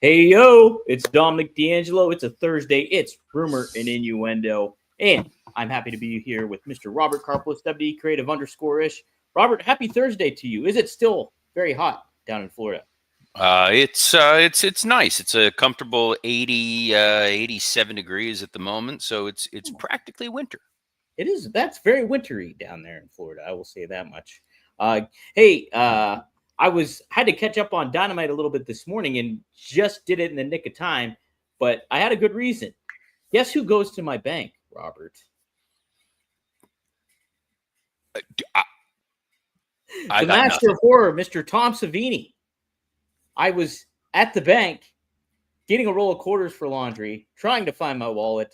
Hey, yo, it's Dominic D'Angelo. It's a Thursday. It's Rumor and Innuendo. And I'm happy to be here with Mr. Robert Karplis, WD Creative _ish. Robert, happy Thursday to you. Is it still very hot down in Florida? It's nice. It's a comfortable 87 degrees at the moment, so it's practically winter. It is. That's very wintry down there in Florida. I will say that much. Hey, I had to catch up on Dynamite a little bit this morning and just did it in the nick of time, but I had a good reason. Guess who goes to my bank, Robert? I The got master nothing. of horror, Mr. Tom Savini. I was at the bank getting a roll of quarters for laundry, trying to find my wallet,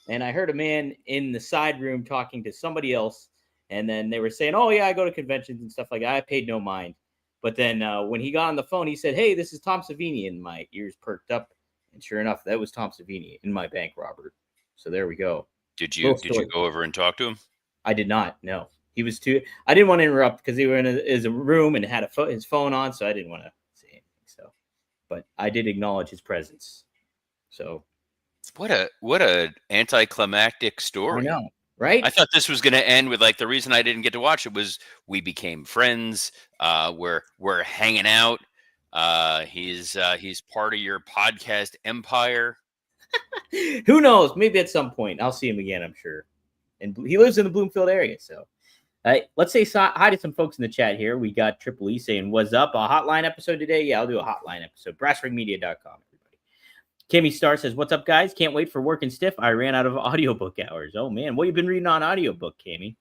and I heard a man in the side room talking to somebody else. And then they were saying, "Oh yeah, I go to conventions and stuff like that." I paid no mind. But then when he got on the phone, he said, "Hey, this is Tom Savini," and my ears perked up. And sure enough, that was Tom Savini in my bank, Robert. So there we go. Did you Little did you story. go over and talk to him? I did not. No, he was too. I didn't want to interrupt because he were in his room and had his phone on, so I didn't want to say anything. So, but I did acknowledge his presence. So What a anticlimactic I story. know, right? I thought this was going to end with like the reason I didn't get to watch it was we became friends. We're hanging out. He's part of your podcast empire. Who knows? Maybe at some point I'll see him again. I'm sure, and he lives in the Bloomfield area. So, let's say hi to some folks in the chat here. We got Triple E saying, "What's up?" A hotline episode today. Yeah, I'll do a hotline episode. Brassringmedia.com. Kimmy Star says, "What's up, guys? Can't wait for working stiff. I ran out of audiobook hours. Oh, man. What you been reading on audiobook, Kimmy?"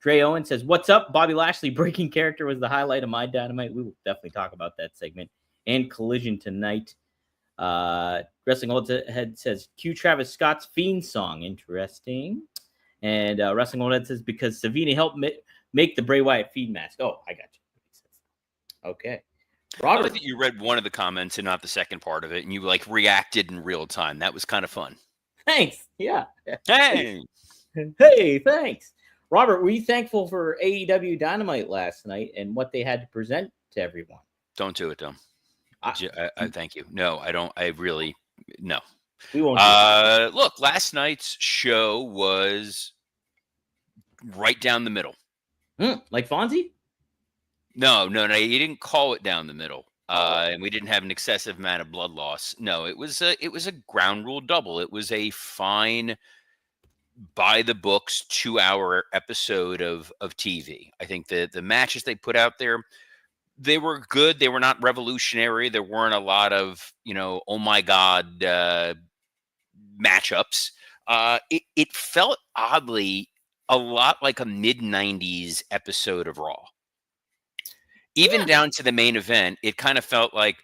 Dre Owen says, "What's up? Bobby Lashley breaking character was the highlight of my Dynamite." We will definitely talk about that segment and Collision tonight. Wrestling Old Head says, "Cue Travis Scott's Fiend song. Interesting." And Wrestling Old Head says, "Because Savini helped make the Bray Wyatt Fiend mask." Oh, I got you. Okay. I Robert. like that you read one of the comments and not the second part of it, and you like reacted in real time. That was kind of fun. Thanks. Yeah. Hey, Hey, thanks. Robert, were you thankful for AEW Dynamite last night and what they had to present to everyone? don't do it, Tom. I, I thank you. No, I don't. I really no. we won't do it. Look, last night's show was right down the middle. Like Fonzie? No. You didn't call it down the middle. And we didn't have an excessive amount of blood loss. No, it was a ground rule double. It was a fine, by the books 2-hour episode of TV. I think the matches they put out there, they were good. They were not revolutionary. There weren't a lot of oh my god matchups. It felt oddly a lot like a mid-90s episode of Raw. Even down to the main event, it kind of felt like,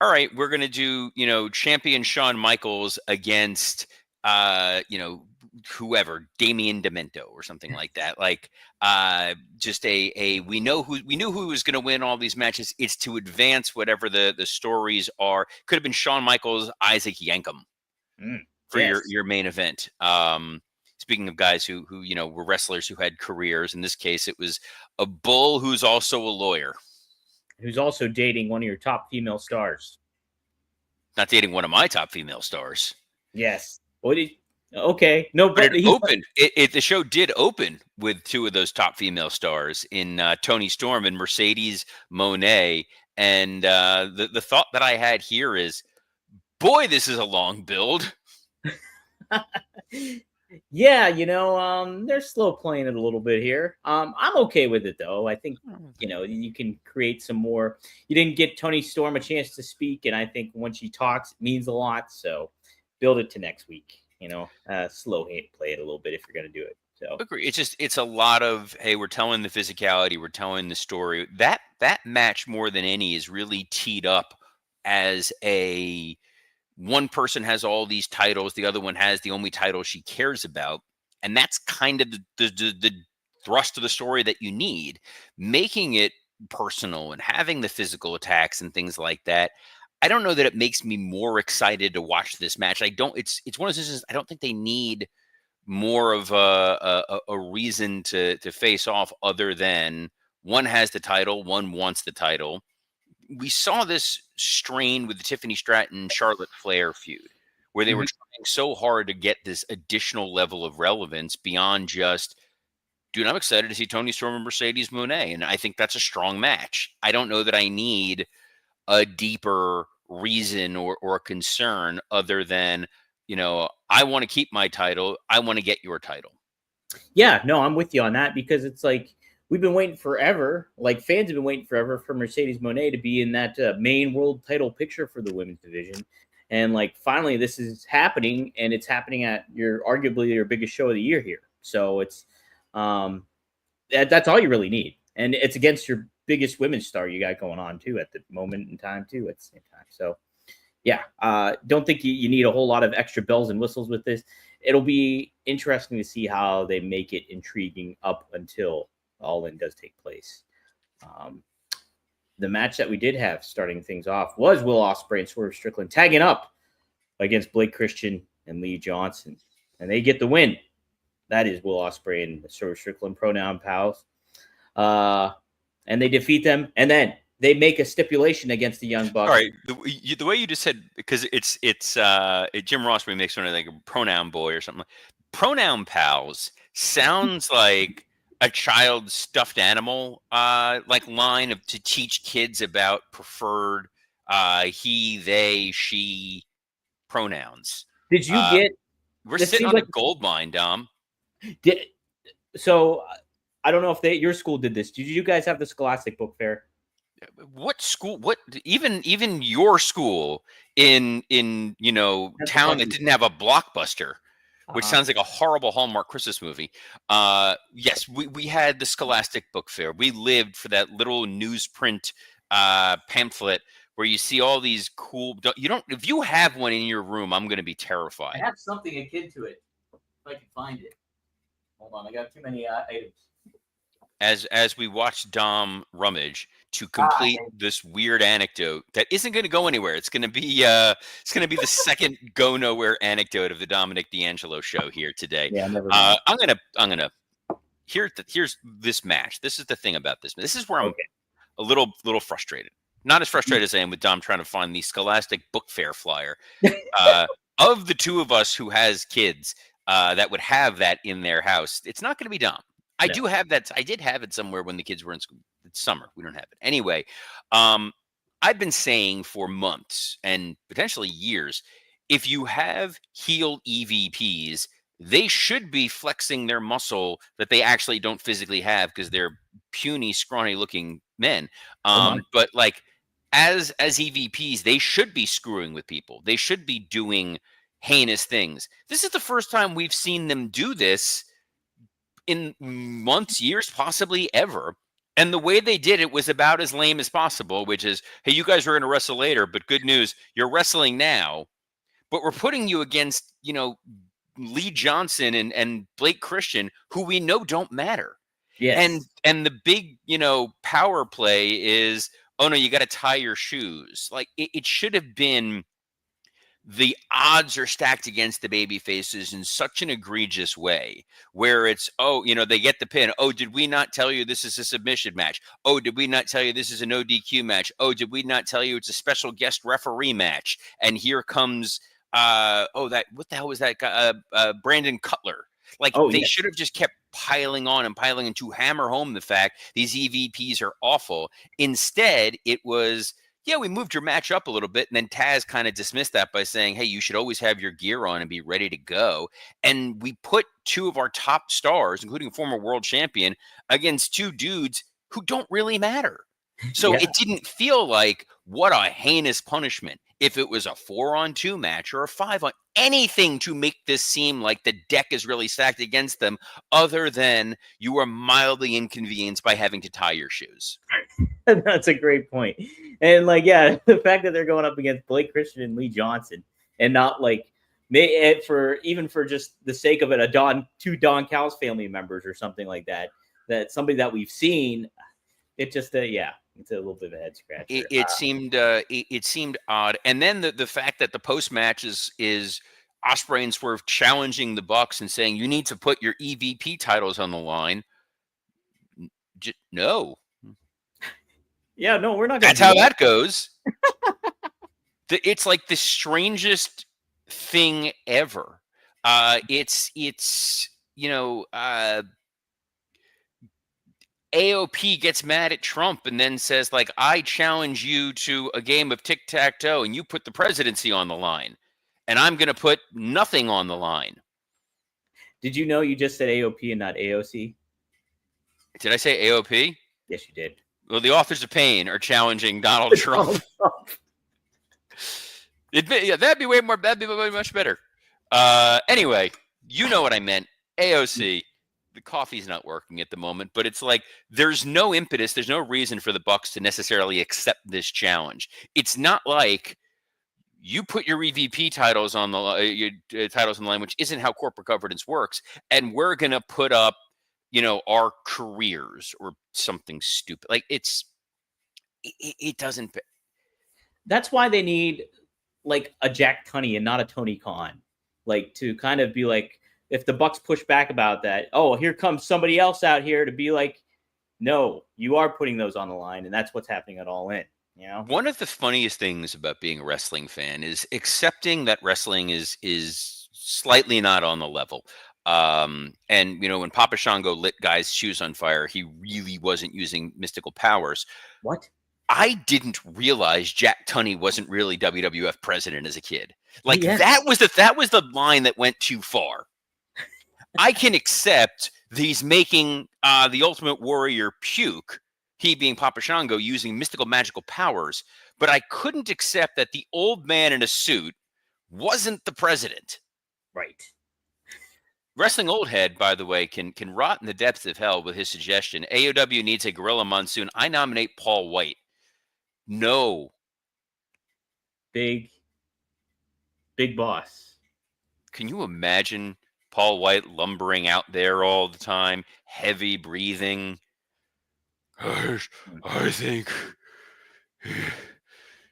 all right, we're going to do, champion Shawn Michaels against, whoever, Damian Demento or something like that. Like, just we knew who was going to win all these matches. It's to advance whatever the stories are. Could have been Shawn Michaels, Isaac Yankem for your main event. Speaking of guys who were wrestlers who had careers, in this case, it was a bull who's also a lawyer. Who's also dating one of your top female stars. Not dating one of my top female stars. Yes. Okay. No, but it opened. The show did open with two of those top female stars in Toni Storm and Mercedes Moné. And the thought that I had here is, boy, this is a long build. Yeah, they're slow playing it a little bit here. I'm okay with it though. I think you can create some more. You didn't get Toni Storm a chance to speak, and I think when she talks, it means a lot. So build it to next week. Slow play it a little bit if you're going to do it. So agree. It's a lot of, hey, we're telling the physicality, we're telling the story. That match more than any is really teed up as a. One person has all these titles, the other one has the only title she cares about. And that's kind of the thrust of the story that you need. Making it personal and having the physical attacks and things like that. I don't know that it makes me more excited to watch this match. It's one of those things, I don't think they need more of a reason to face off other than one has the title, one wants the title. We saw this strain with the Tiffany Stratton Charlotte Flair feud, where they were trying so hard to get this additional level of relevance beyond just, dude, I'm excited to see Tony Storm and Mercedes Moné, and I think that's a strong match. I don't know that I need a deeper reason or concern other than, I want to keep my title. I want to get your title. Yeah, no, I'm with you on that, because it's like we've been waiting forever. Like, fans have been waiting forever for Mercedes Moné to be in that main world title picture for the women's division. And like, finally, this is happening, and it's happening at arguably your biggest show of the year here. So it's that's all you really need, and it's against your biggest women's star you got going on too at the moment in time too at the same time. So yeah, don't think you need a whole lot of extra bells and whistles with this. It'll be interesting to see how they make it intriguing up until All In does take place. The match that we did have starting things off was Will Ospreay and Swerve Strickland tagging up against Blake Christian and Lee Johnson, and they get the win. That is Will Ospreay and Swerve Strickland, pronoun pals. And they defeat them, and then they make a stipulation against the Young Bucks. All right, the way you just said, because it's Jim Ross makes one of like a pronoun boy or something. Pronoun pals sounds like a child's stuffed animal like line to teach kids about preferred he, they, she pronouns. Did you get? We're sitting on a gold mine, Dom. So I don't know if your school did this. Did you guys have the Scholastic Book Fair? What school? What even your school in town that didn't have a Blockbuster, which sounds like a horrible Hallmark Christmas movie. Yes, we had the Scholastic Book Fair. We lived for that little newsprint pamphlet where you see all these cool. If you have one in your room, I'm going to be terrified. I have something akin to it, if I can find it. Hold on, I got too many items. As we watch Dom rummage to complete this weird anecdote that isn't going to go anywhere. It's going to be the second go nowhere anecdote of the Dominic D'Angelo show here today. Yeah, never mind. I'm gonna here's this match. This is the thing about this. This is where I'm a little frustrated. Not as frustrated as I am with Dom trying to find the Scholastic Book Fair flyer. Of the two of us who has kids that would have that in their house, it's not going to be Dom. I do have that. I did have it somewhere when the kids were in school. It's summer. We don't have it. Anyway, I've been saying for months and potentially years, if you have heel EVPs, they should be flexing their muscle that they actually don't physically have because they're puny, scrawny looking men. But like as EVPs, they should be screwing with people. They should be doing heinous things. This is the first time we've seen them do this in months, years, possibly ever. And the way they did it was about as lame as possible, which is, hey, you guys are going to wrestle later, but good news, you're wrestling now. But we're putting you against, Lee Johnson and Blake Christian, who we know don't matter. Yes. And the big, power play is, oh no, you got to tie your shoes. Like it should have been, the odds are stacked against the baby faces in such an egregious way where it's, they get the pin. Oh, did we not tell you this is a submission match? Oh, did we not tell you this is an ODQ match? Oh, did we not tell you it's a special guest referee match? And here comes, what the hell was that guy? Brandon Cutler. They should have just kept piling on and piling in to hammer home the fact these EVPs are awful. Instead, it was, we moved your match up a little bit. And then Taz kind of dismissed that by saying, hey, you should always have your gear on and be ready to go. And we put two of our top stars, including a former world champion, against two dudes who don't really matter. So it didn't feel like what a heinous punishment if it was a 4-on-2 match or a 5-on, anything to make this seem like the deck is really stacked against them, other than you were mildly inconvenienced by having to tie your shoes. That's a great point. And the fact that they're going up against Blake Christian and Lee Johnson, and not for just the sake of it, two Don Callis family members or something like that, that somebody that we've seen, it just it's a little bit of a head scratcher. It seemed odd, and then the fact that the post match is Ospreay and Swerve challenging the Bucks and saying you need to put your EVP titles on the line. No. Yeah, no, we're not. That's how that goes. It's like the strangest thing ever. It's AOP gets mad at Trump and then says, like, I challenge you to a game of tic-tac-toe and you put the presidency on the line and I'm going to put nothing on the line. Did you know you just said AOP and not AOC? Did I say AOP? Yes, you did. Well, the authors of pain are challenging Donald Trump. That'd be way much better. Anyway, you know what I meant. AOC. The coffee's not working at the moment, but it's like there's no impetus, there's no reason for the Bucks to necessarily accept this challenge. It's not like you put your EVP titles on the titles on the line, which isn't how corporate governance works, and we're gonna put up, our careers or something stupid. Like it doesn't. That's why they need like a Jack Tunney and not a Tony Khan, like to kind of be like, if the Bucks push back about that, oh, here comes somebody else out here to be like, no, you are putting those on the line, and that's what's happening at All In. One of the funniest things about being a wrestling fan is accepting that wrestling is slightly not on the level. And when Papa Shango lit guys' shoes on fire, he really wasn't using mystical powers. What? I didn't realize Jack Tunney wasn't really WWF president as a kid. Like Yeah. that was the line that went too far. I can accept these making the Ultimate Warrior puke, he being Papa Shango, using mystical magical powers, but I couldn't accept that the old man in a suit wasn't the president. Right. Wrestling Old Head, by the way, can rot in the depths of hell with his suggestion. AEW needs a Gorilla Monsoon. I nominate Paul White. No. Big boss. Can you imagine Paul White lumbering out there all the time, heavy breathing? I think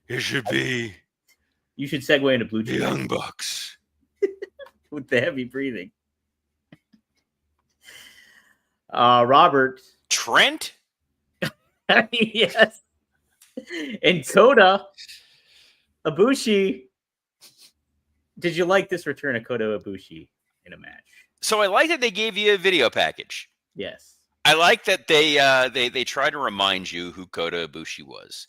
it should be. You should segue into Blue Cheese. Young Bucks. With the heavy breathing. Robert. Trent? Yes. And Kota Ibushi. Did you like this return of Kota Ibushi in a match? So I like that they gave you a video package. Yes. I like that they try to remind you who Kota Ibushi was.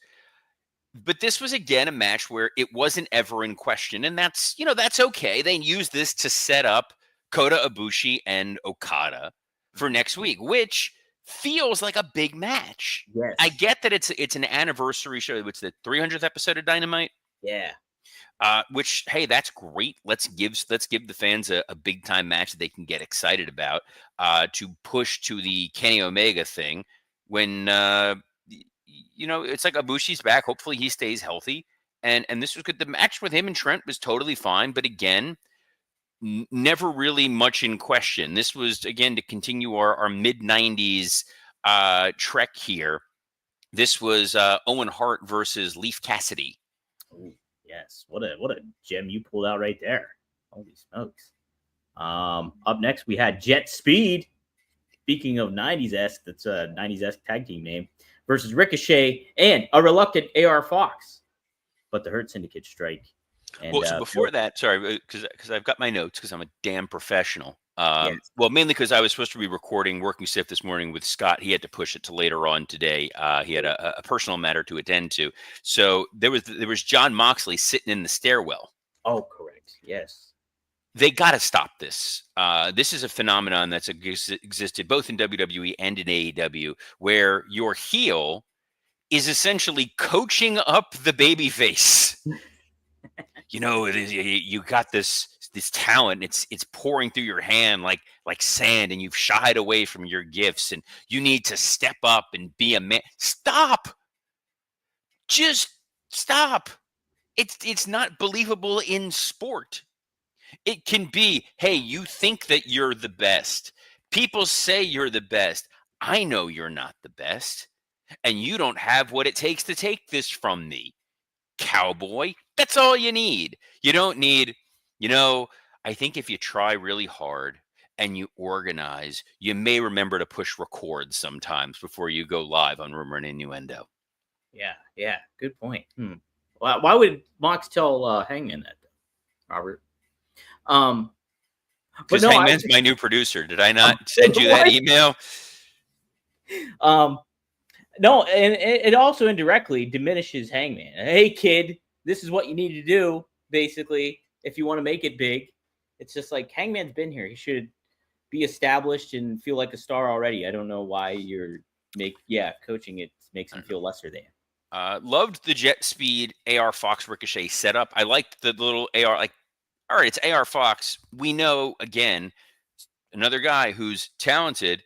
But this was, again, a match where it wasn't ever in question. And that's okay. They used this to set up Kota Ibushi and Okada for next week, which feels like a big match. Yes. I get that it's an anniversary show. It's the 300th episode of Dynamite. Yeah. Which, hey, that's great. Let's give the fans a big time match that they can get excited about, to push to the Kenny Omega thing when it's like Ibushi's back. Hopefully he stays healthy. And this was good. The match with him and Trent was totally fine, but again, never really much in question. This was, again, to continue our mid 90s trek here. This was Owen Hart versus Leif Cassidy. Ooh. Yes, what a gem you pulled out right there. Holy smokes. Up next, we had Jet Speed. Speaking of 90s-esque, that's a 90s-esque tag team name, versus Ricochet and a reluctant AR Fox. But the Hurt Syndicate strike. And, so before that, sorry, because I've got my notes because I'm a damn professional. Yes. Well, mainly because I was supposed to be recording Working Stiff this morning with Scott. He had to push it to later on today. He had a personal matter to attend to. So there was John Moxley sitting in the stairwell. Oh, correct. Yes. They got to stop this. This is a phenomenon that's existed both in WWE and in AEW, where your heel is essentially coaching up the babyface. You got this talent. It's pouring through your hand like sand, and you've shied away from your gifts, and you need to step up and be a man. Stop. Just stop. It's not believable in sport. It can be, hey, you think that you're the best. People say you're the best. I know you're not the best, and you don't have what it takes to take this from me, cowboy. That's all you need. You don't need, I think if you try really hard and you organize, you may remember to push record sometimes before you go live on Rumor and Innuendo. Yeah. Good point. Why would Mox tell Hangman that, Robert? But Because no, Hangman's my new producer. Did I not send you that what? email? No, and it also indirectly diminishes Hangman. Hey, kid, this is what you need to do, basically, if you want to make it big. It's just like Hangman's been here. He should be established and feel like a star already. I don't know why you're coaching it makes him feel lesser than. Loved the jet speed AR Fox Ricochet setup. I liked the little AR, like, all right, it's AR Fox. We know, again, another guy who's talented,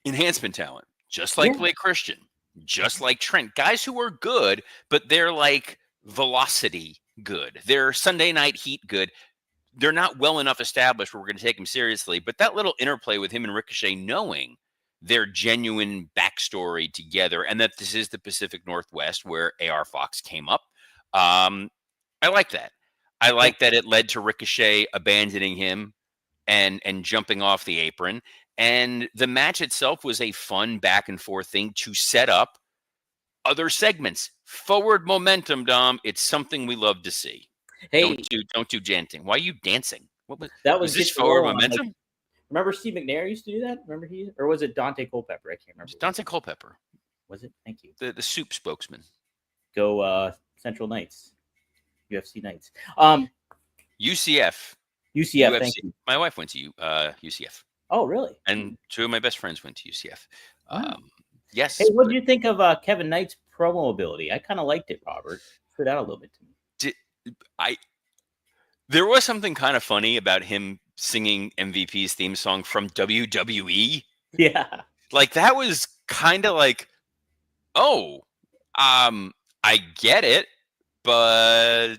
enhancement talent, just like Blake Christian, just like Trent. Guys who are good, but they're like velocity good. They're Sunday Night Heat good. They're not well enough established where we're going to take them seriously. But that little interplay with him and Ricochet, knowing their genuine backstory together, and that this is the Pacific Northwest where AR Fox came up. I like that. I like that it led to Ricochet abandoning him and jumping off the apron. And the match itself was a fun back and forth thing to set up other segments. Forward momentum, Dom. It's something we love to see. Hey, don't do dancing. Why are you dancing? What was this forward momentum? Like, remember Steve McNair used to do that? Remember or was it Dante Culpepper? I can't remember. Dante Culpepper. Was it? Thank you. The soup spokesman. Go Central Knights. UFC Knights. UCF. UCF, UFC. thank you. My wife went to UCF. Oh, really? And two of my best friends went to UCF. Wow. Yes. Hey, what did you think of Kevin Knight's promo ability? I kind of liked it, Robert. Stood out a little bit to me. There was something kind of funny about him singing MVP's theme song from WWE. Yeah. Like, that was kind of like, oh, I get it, but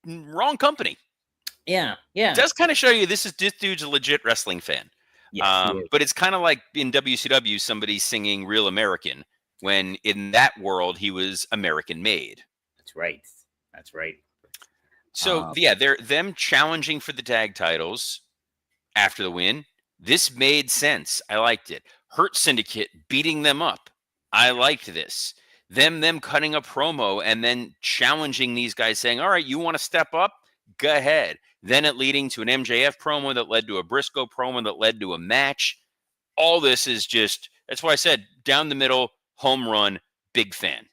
wrong company. Yeah. It does kind of show you this dude's a legit wrestling fan. Yes, but it's kind of like in WCW, somebody singing Real American, when in that world he was American made. That's right. So they're them challenging for the tag titles after the win. This made sense. I liked it. Hurt Syndicate beating them up. I liked this. Them cutting a promo and then challenging these guys, saying, all right, you want to step up? Go ahead. Then it leading to an MJF promo that led to a Briscoe promo that led to a match. All this is just, that's why I said down the middle, home run, big fan.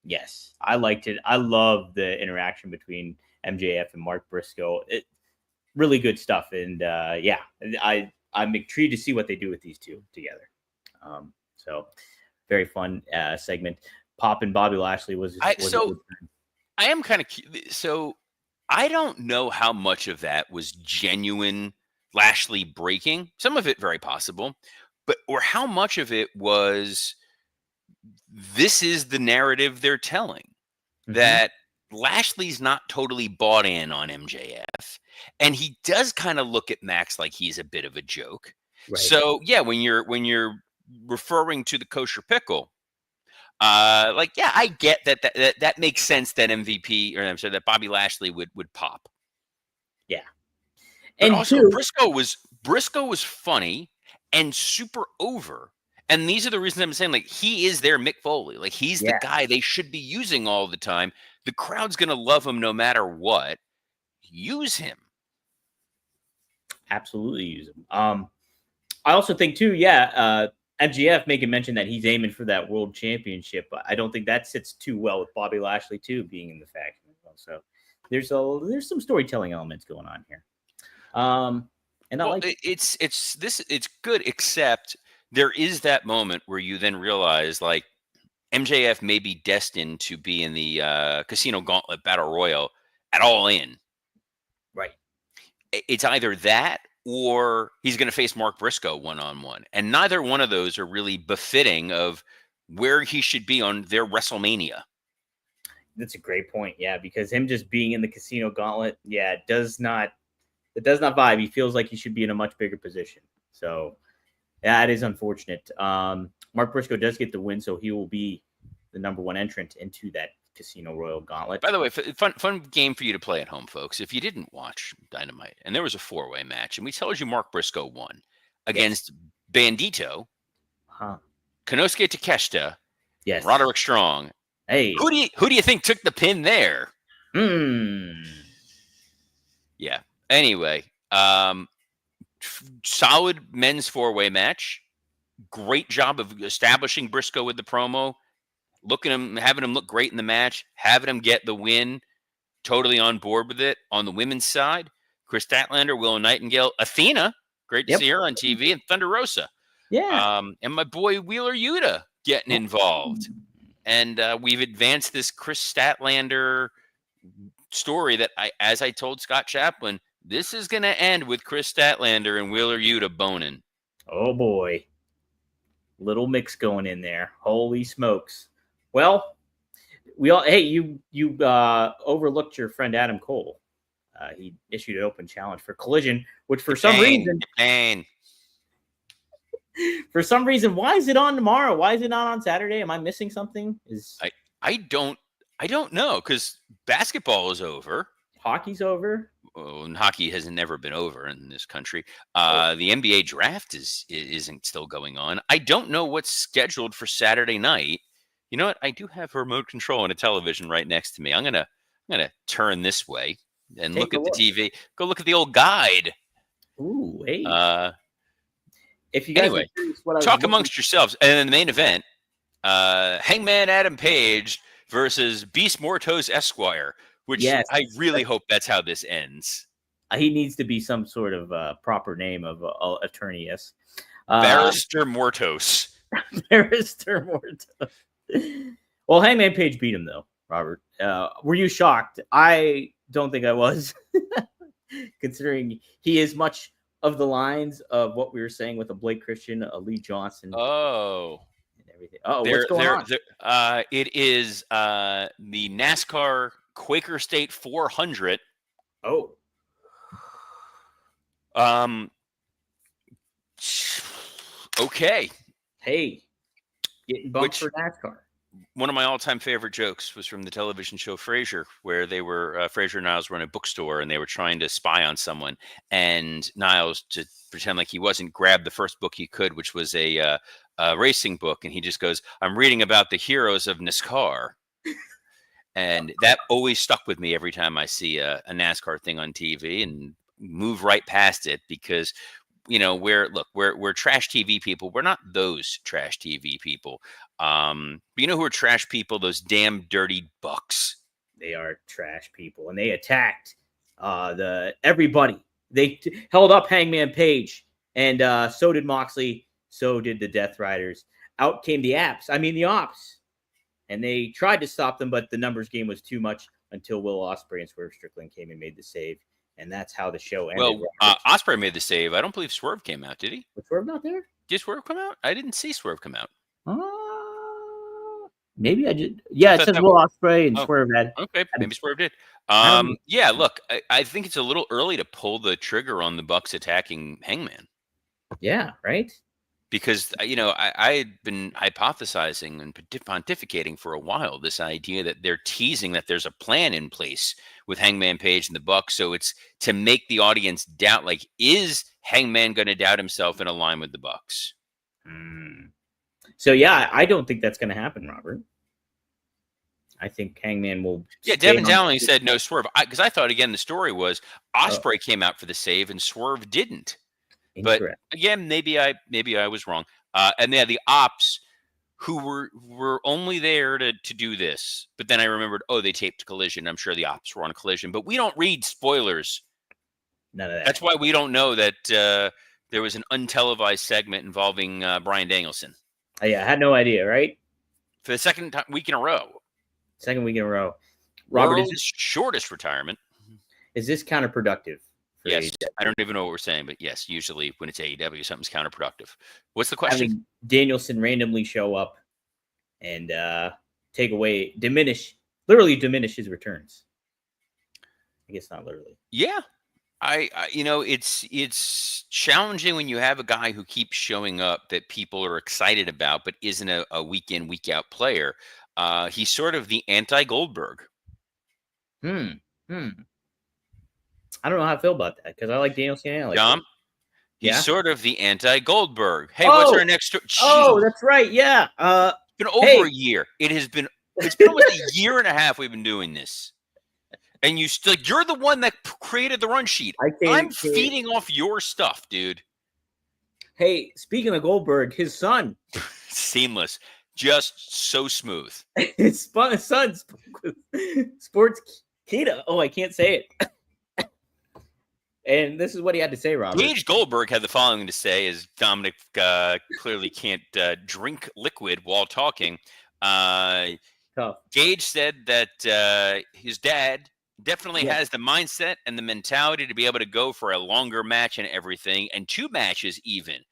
Yes, I liked it. I love the interaction between MJF and Mark Briscoe. Really good stuff. And I'm intrigued to see what they do with these two together. So very fun segment. Pop and Bobby Lashley was I am kind of so I don't know how much of that was genuine Lashley breaking. Some of it very possible, or how much of it was this is the narrative they're telling, that Lashley's not totally bought in on MJF, and he does kind of look at Max like he's a bit of a joke. Right. So yeah, when you're referring to the kosher pickle, I get that makes sense that that Bobby Lashley would pop. Yeah. But and also Briscoe was funny and super over. And these are the reasons I'm saying, like, he is their Mick Foley. Like, he's the guy they should be using all the time. The crowd's going to love him no matter what. Use him. Absolutely use him. I also think, too, MGF making mention that he's aiming for that world championship. But I don't think that sits too well with Bobby Lashley, too, being in the faction. So there's some storytelling elements going on here. It's good, except there is that moment where you then realize, like, MJF may be destined to be in the Casino Gauntlet Battle Royal at All In. Right. It's either that or he's going to face Mark Briscoe one-on-one. And neither one of those are really befitting of where he should be on their WrestleMania. That's a great point. Yeah, because him just being in the Casino Gauntlet, it does not vibe. He feels like he should be in a much bigger position. So that is unfortunate. Mark Briscoe does get the win, so he will be the number one entrant into that Casino Royal Gauntlet. By the way, fun game for you to play at home, folks. If you didn't watch Dynamite, and there was a 4-way match, and we told you Mark Briscoe won against Bandito, Konosuke Takeshita, Roderick Strong, Hey. Who do you think took the pin there? Yeah. Anyway, solid men's 4-way match. Great job of establishing Briscoe with the promo, having him look great in the match, having him get the win. Totally on board with it. On the women's side, Chris Statlander, Willow Nightingale, Athena, great to see her on TV, and Thunder Rosa. Yeah. And my boy Wheeler Yuta getting involved. And we've advanced this Chris Statlander story that as I told Scott Chaplin, this is going to end with Chris Statlander and Wheeler Yuta boning. Oh boy. Little mix going in there. Holy smokes. Well, you overlooked your friend Adam Cole. He issued an open challenge for Collision, which for some reason, why is it on tomorrow? Why is it not on Saturday? Am I missing something? I don't know, because basketball is over. Hockey's over. Oh, and hockey has never been over in this country. The NBA draft isn't still going on. I don't know what's scheduled for Saturday night. You know what? I do have a remote control and a television right next to me. I'm gonna turn this way and look at the TV. Go look at the old guide. Ooh, hey. If you guys talk amongst yourselves, and then the main event, Hangman Adam Page versus Beast Mortos Esquire, which I really hope that's how this ends. He needs to be some sort of proper name of attorney, yes. Barrister Mortos. Barrister Mortos. Well, Hangman Page beat him, though, Robert. Were you shocked? I don't think I was, considering he is much of the lines of what we were saying with a Blake Christian, a Lee Johnson. Oh. And everything. Oh, what's going on? It is the NASCAR Quaker State 400. Oh. Okay. Hey. Getting bumped for NASCAR. One of my all-time favorite jokes was from the television show Frasier, where they were Frasier and Niles were in a bookstore and they were trying to spy on someone, and Niles, to pretend like he wasn't, grabbed the first book he could, which was a racing book, and he just goes, "I'm reading about the heroes of NASCAR." And that always stuck with me every time I see a NASCAR thing on TV, and move right past it, because we're trash TV people. We're not those trash TV people. But you know who are trash people? Those damn dirty Bucks. They are trash people, and they attacked everybody. They held up Hangman Page, and so did Moxley. So did the Death Riders. Out came the Ops, and they tried to stop them, but the numbers game was too much until Will Ospreay and Swerve Strickland came and made the save. And that's how the show ended. Well, Ospreay made the save. I don't believe Swerve came out, did he? Was Swerve not there? Did Swerve come out? I didn't see Swerve come out. Maybe I did. Yeah, it says Will Ospreay and Swerve had. Okay, maybe Swerve did. Yeah, look, I think it's a little early to pull the trigger on the Bucks attacking Hangman. Yeah, right? Because, I had been hypothesizing and pontificating for a while this idea that they're teasing that there's a plan in place with Hangman Page and the Bucks. So it's to make the audience doubt, like, is Hangman going to doubt himself and align with the Bucks? So, yeah, I don't think that's going to happen, Robert. I think Hangman will. Yeah, Devin Dowling said no Swerve. Because I thought, again, the story was Ospreay came out for the save and Swerve didn't. But again, maybe I was wrong. And yeah, the Ops, who were only there to do this. But then I remembered, they taped Collision. I'm sure the Ops were on Collision. But we don't read spoilers. None of that. That's why we don't know that there was an untelevised segment involving Bryan Danielson. Yeah, I had no idea, right? For the second week in a row. Robert, World's shortest retirement. Is this counterproductive? Yes, AEW? I don't even know what we're saying, but yes, usually when it's AEW, something's counterproductive. What's the question? Having Danielson randomly show up and literally diminish his returns. I guess not literally. Yeah, it's challenging when you have a guy who keeps showing up that people are excited about, but isn't a week in, week out player. He's sort of the anti-Goldberg. I don't know how I feel about that, because I like Danielson. Dom, he's sort of the anti-Goldberg. Hey, what's our next story? Oh, that's right. Yeah. It's been over a year. It has been It's been almost a year and a half we've been doing this. And you're the one that created the run sheet. I'm feeding off your stuff, dude. Hey, speaking of Goldberg, his son. Seamless. Just so smooth. His son, Sports Kita. Oh, I can't say it. And this is what he had to say, Robert. Gage Goldberg had the following to say, as Dominic clearly can't drink liquid while talking. Gage said that his dad definitely has the mindset and the mentality to be able to go for a longer match and everything, and 2 matches even.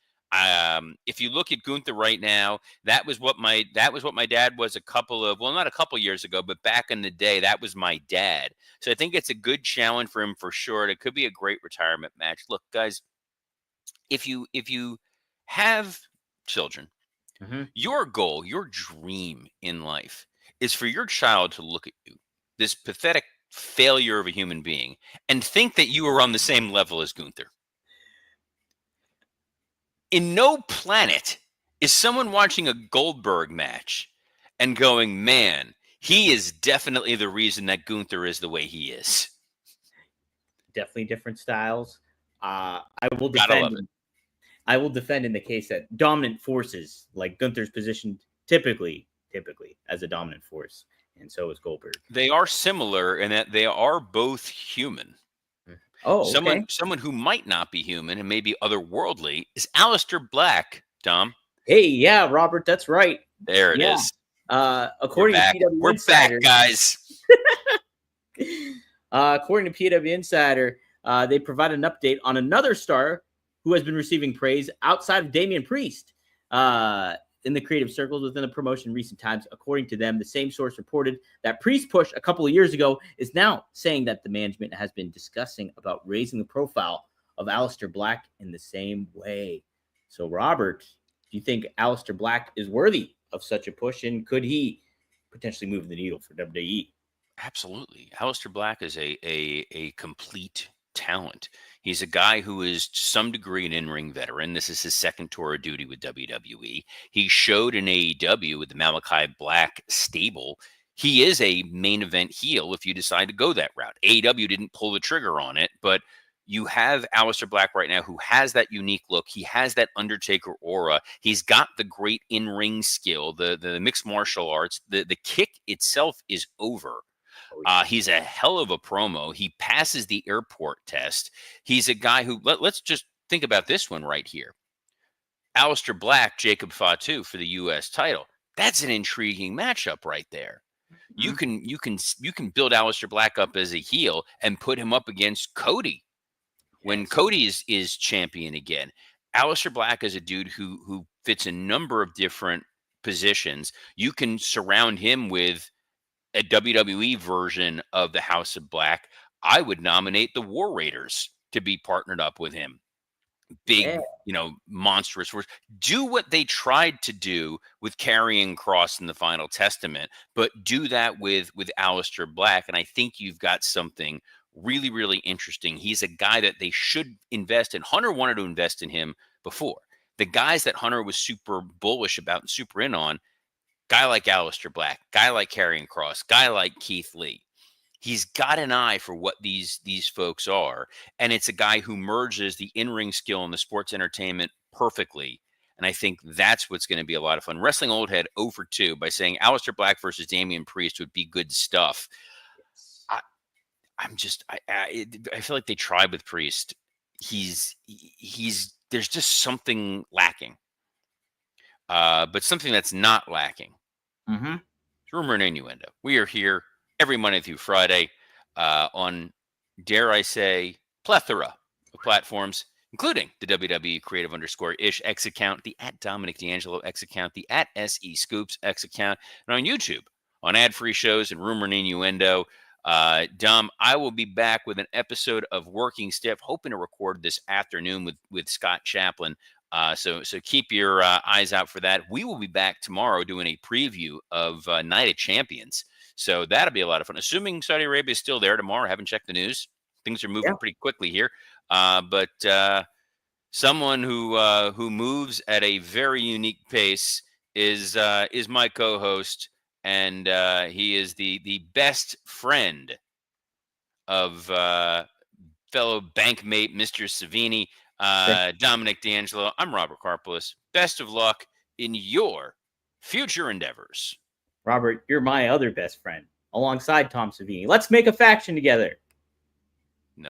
If you look at Gunther right now, that was what my dad was not a couple years ago, but back in the day, that was my dad. So I think it's a good challenge for him for sure. It could be a great retirement match. Look, guys, if you have children, your goal, your dream in life is for your child to look at you, this pathetic failure of a human being, and think that you are on the same level as Gunther. In no planet is someone watching a Goldberg match and going, man, he is definitely the reason that Gunther is the way he is. Definitely different styles. I will defend. I will defend in the case that dominant forces, like Gunther's positioned typically as a dominant force, and so is Goldberg. They are similar in that they are both human. Oh, okay. Someone who might not be human and maybe otherworldly is Aleister Black, Dom. Hey, yeah, Robert, that's right. There it is. According to PW We're Insider, back, guys. According to PW Insider, they provide an update on another star who has been receiving praise outside of Damian Priest in the creative circles within the promotion in recent times. According to them, the same source reported that Priest push a couple of years ago is now saying that the management has been discussing about raising the profile of Aleister Black in the same way. So, Robert, do you think Aleister Black is worthy of such a push, and could he potentially move the needle for WWE? Absolutely. Aleister Black is a complete talent. He's a guy who is to some degree an in-ring veteran. This is his second tour of duty with WWE. He showed in AEW with the Malachi Black stable. He is a main event heel if you decide to go that route. AEW didn't pull the trigger on it, but you have Aleister Black right now who has that unique look. He has that Undertaker aura. He's got the great in-ring skill, the mixed martial arts. The kick itself is over. He's a hell of a promo. He passes the airport test. He's a guy who, let's just think about this one right here. Aleister Black, Jacob Fatu for the U.S. title. That's an intriguing matchup right there. Mm-hmm. You can build Aleister Black up as a heel and put him up against Cody when Cody is champion again. Aleister Black is a dude who fits a number of different positions. You can surround him with a WWE version of the House of Black. I would nominate the War Raiders to be partnered up with him. Big, monstrous force. Do what they tried to do with Karrion Kross in the Final Testament, but do that with Aleister Black, and I think you've got something really, really interesting. He's a guy that they should invest in. Hunter wanted to invest in him before. The guys that Hunter was super bullish about and super in on, guy like Aleister Black, guy like Karrion Kross, guy like Keith Lee. He's got an eye for what these folks are, and it's a guy who merges the in-ring skill and the sports entertainment perfectly. And I think that's what's going to be a lot of fun. Wrestling Old Head 0 for 2 by saying Aleister Black versus Damian Priest would be good stuff. I feel like they tried with Priest. He's there's just something lacking. But something that's not lacking. Mm-hmm. Rumor and Innuendo. We are here every Monday through Friday on, dare I say, plethora of platforms, including the WWE Creative _ish X account, the @Dominic D'Angelo X account, the @SE Scoops X account, and on YouTube on ad-free shows and Rumor and Innuendo. Dom, I will be back with an episode of Working Stiff, hoping to record this afternoon with Scott Chaplin. So keep your eyes out for that. We will be back tomorrow doing a preview of Night of Champions. So that'll be a lot of fun. Assuming Saudi Arabia is still there tomorrow. I haven't checked the news. Things are moving pretty quickly here. But someone who moves at a very unique pace is my co-host and he is the best friend of fellow bankmate Mr. Savini, Dominic D'Angelo. I'm Robert Karpolis. Best of luck in your future endeavors. Robert, you're my other best friend, alongside Tom Savini. Let's make a faction together.